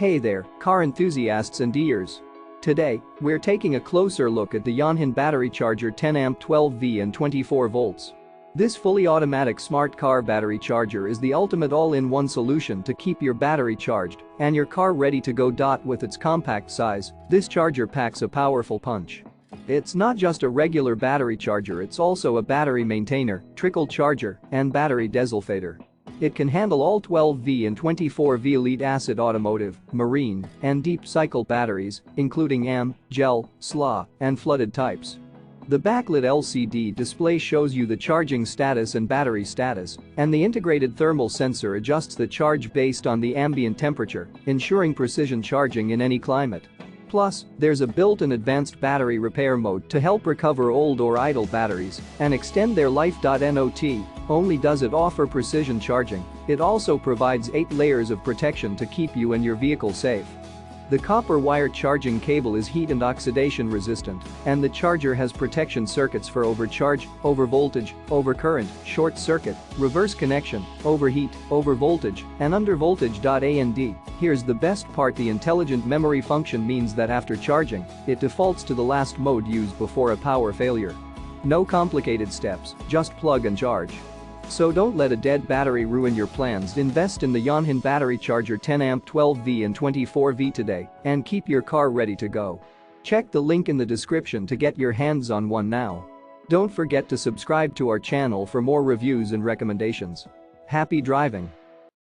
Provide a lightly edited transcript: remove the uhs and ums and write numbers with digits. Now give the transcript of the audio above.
Hey there, car enthusiasts and ears. Today, we're taking a closer look at the YONHAN battery charger 10A 12V and 24 volts. This fully automatic smart car battery charger is the ultimate all-in-one solution to keep your battery charged and your car ready to go. With its compact size, this charger packs a powerful punch. It's not just a regular battery charger, it's also a battery maintainer, trickle charger, and battery desulfator. It can handle all 12V and 24V lead-acid automotive, marine, and deep cycle batteries, including AM, gel, SLA, and flooded types. The backlit LCD display shows you the charging status and battery status, and the integrated thermal sensor adjusts the charge based on the ambient temperature, ensuring precision charging in any climate. Plus, there's a built-in advanced battery repair mode to help recover old or idle batteries and extend their life. Not only does it offer precision charging, it also provides 8 layers of protection to keep you and your vehicle safe. The copper wire charging cable is heat and oxidation resistant, and the charger has protection circuits for overcharge, overvoltage, overcurrent, short circuit, reverse connection, overheat, overvoltage, and undervoltage. And here's the best part: the intelligent memory function means that after charging, it defaults to the last mode used before a power failure. No complicated steps, just plug and charge. So don't let a dead battery ruin your plans. Invest in the YONHAN battery charger 10A 12V and 24V today and keep your car ready to go. Check the link in the description to get your hands on one now. Don't forget to subscribe to our channel for more reviews and recommendations. Happy driving!